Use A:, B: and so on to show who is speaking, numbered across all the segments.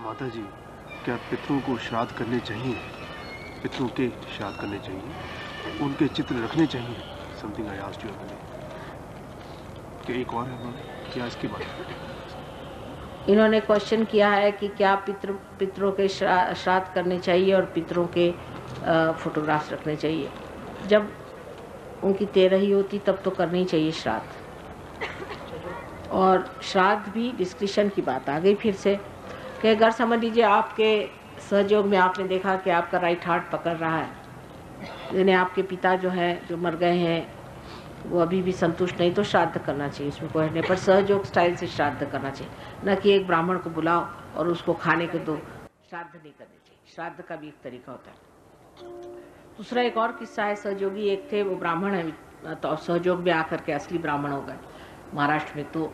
A: माता जी, क्या पितरों को श्राद्ध करने चाहिए? पितरों के श्राद्ध करने चाहिए? उनके चित्र रखने चाहिए? Something I asked you earlier. क्या एक और है उन्होंने क्या इसके बारे में?
B: इन्होंने क्वेश्चन किया है कि क्या पितरों के श्राद्ध करने चाहिए और पितरों के फोटोग्राफ्स रखने चाहिए। जब उनकी तेरही होती तब तो करनी ही चाहिए श्राद्ध। और श्राद्ध भी डिस्क्रिशन की बात आ गई फिर से कि अगर समझ लीजिए आपके सहयोग में आपने देखा कि आपका राइट हार्ट पकड़ रहा है, यानी आपके पिता जो है जो मर गए हैं वो अभी भी संतुष्ट नहीं, तो श्राद्ध करना चाहिए, इसमें कोई नहीं। पर सहयोग स्टाइल से श्राद्ध करना चाहिए, न कि एक ब्राह्मण को बुलाओ और उसको खाने को दो। श्राद्ध नहीं करनी चाहिए, श्राद्ध का भी एक तरीका होता है। दूसरा एक और किस्सा है, सहयोगी एक थे, वो ब्राह्मण है तो सहयोग में आकर के असली ब्राह्मण हो गए महाराष्ट्र में। तो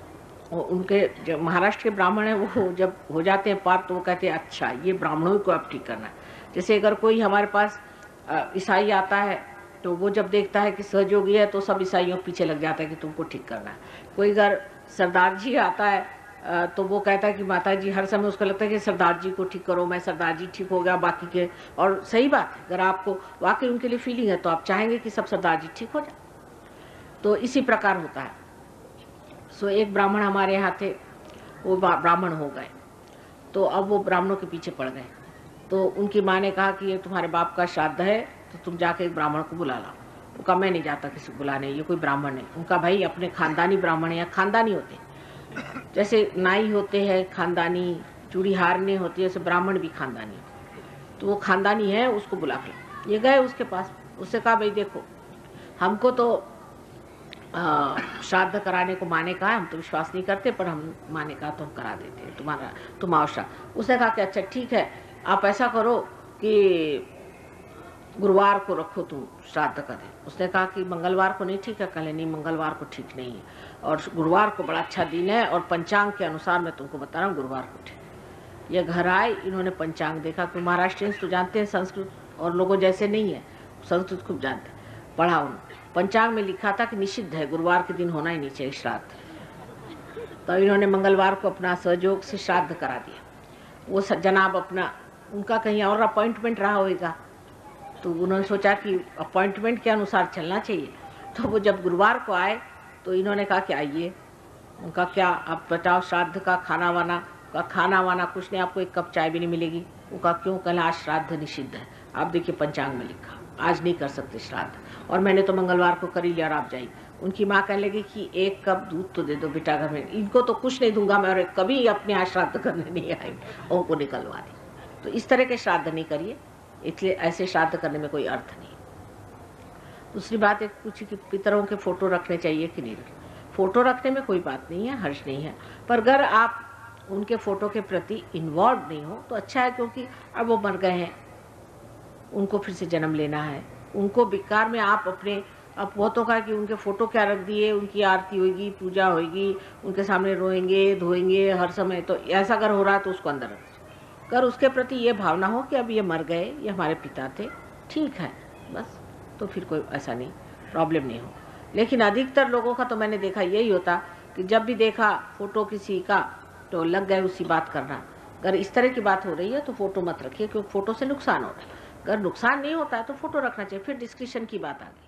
B: उनके जब महाराष्ट्र के ब्राह्मण हैं वो जब हो जाते हैं पार तो वो कहते हैं अच्छा ये ब्राह्मणों को अब ठीक करना है। जैसे अगर कोई हमारे पास ईसाई आता है तो वो जब देखता है कि सहयोगी है तो सब ईसाइयों पीछे लग जाता है कि तुमको ठीक करना है। कोई अगर सरदार जी आता है तो वो कहता है कि माता जी, हर समय उसको लगता है कि सरदार जी को ठीक करो, मैं सरदार जी ठीक हो गया बाकी के। और सही बात है, अगर आपको वाकई उनके लिए फीलिंग है तो आप चाहेंगे कि सब सरदार जी ठीक हो जाए। तो इसी प्रकार होता है। सो एक ब्राह्मण हमारे यहाँ थे, वो ब्राह्मण हो गए, तो अब वो ब्राह्मणों के पीछे पड़ गए। तो उनकी माँ ने कहा कि ये तुम्हारे बाप का श्राद्ध है तो तुम जाके एक ब्राह्मण को बुला लाओ। वो कहा मैं नहीं जाता किसी को बुलाने, ये कोई ब्राह्मण नहीं। उनका भाई अपने खानदानी ब्राह्मण या खानदानी होते, जैसे नाई होते हैं खानदानी, चूड़ी हारने होती है, जैसे ब्राह्मण भी खानदानी। तो वो खानदानी है, उसको बुला के ये गए उसके पास। उससे कहा भाई देखो, हमको तो श्राद्ध कराने को माने कहा, हम तो विश्वास नहीं करते, पर हम माने कहा तो हम करा देते हैं, तुम आओ श्राद्ध। उसने कहा कि अच्छा ठीक है, आप ऐसा करो कि गुरुवार को रखो तुम श्राद्ध करें। उसने कहा कि मंगलवार को नहीं ठीक है। कल नहीं, मंगलवार को ठीक नहीं है और गुरुवार को बड़ा अच्छा दिन है और पंचांग के अनुसार मैं तुमको बता रहा हूँ गुरुवार को ठीक। ये घर आए, इन्होंने पंचांग देखा, कि महाराष्ट्रियंस तो जानते हैं संस्कृत और लोगों जैसे नहीं है, संस्कृत खूब जानते हैं। पढ़ा उन्होंने, पंचांग में लिखा था कि निषिद्ध है, गुरुवार के दिन होना ही नहीं चाहिए श्राद्ध। तो इन्होंने मंगलवार को अपना सहयोग से श्राद्ध करा दिया। वो जनाब अपना, उनका कहीं और अपॉइंटमेंट रहा होगा, तो उन्होंने सोचा कि अपॉइंटमेंट के अनुसार चलना चाहिए। तो वो जब गुरुवार को आए तो इन्होंने कहा कि आइए। उनका क्या आप बताओ, श्राद्ध का खाना वाना कुछ नहीं, आपको एक कप चाय भी नहीं मिलेगी। उनका क्यों? कल आज श्राद्ध निषिद्ध है, आप देखिए पंचांग में लिखा आज नहीं कर सकते श्राद्ध, और मैंने तो मंगलवार को कर ही लिया और आप जाइए। उनकी माँ कहने लगी कि एक कप दूध तो दे दो बेटा घर में, इनको तो कुछ नहीं दूंगा मैं, और कभी अपने यहाँ श्राद्ध करने नहीं आएंगे, उनको निकलवा दी। तो इस तरह के श्राद्ध नहीं करिए, इसलिए ऐसे श्राद्ध करने में कोई अर्थ नहीं। दूसरी बात एक पूछी कि पितरों के फोटो रखने चाहिए कि नहीं रखने। फोटो रखने में कोई बात नहीं है, हर्ष नहीं है, पर अगर आप उनके फोटो के प्रति इन्वॉल्व नहीं हो तो अच्छा है, क्योंकि अब वो मर गए हैं, उनको फिर से जन्म लेना है। उनको बेकार में आप अपने, अब वो तो कहा कि उनके फोटो क्या रख दिए, उनकी आरती होगी, पूजा होगी, उनके सामने रोएंगे धोएंगे हर समय, तो ऐसा अगर हो रहा है तो उसको अंदर रख कर उसके प्रति ये भावना हो कि अब ये मर गए, ये हमारे पिता थे, ठीक है बस, तो फिर कोई ऐसा नहीं प्रॉब्लम नहीं हो। लेकिन अधिकतर लोगों का तो मैंने देखा यही होता कि जब भी देखा फोटो किसी का तो लग गए उसी बात करना। अगर इस तरह की बात हो रही है तो फोटो मत रखिए, क्योंकि फोटो से नुकसान हो रहा है। अगर नुकसान नहीं होता है तो फोटो रखना चाहिए। फिर डिस्क्रिप्शन की बात आ गई।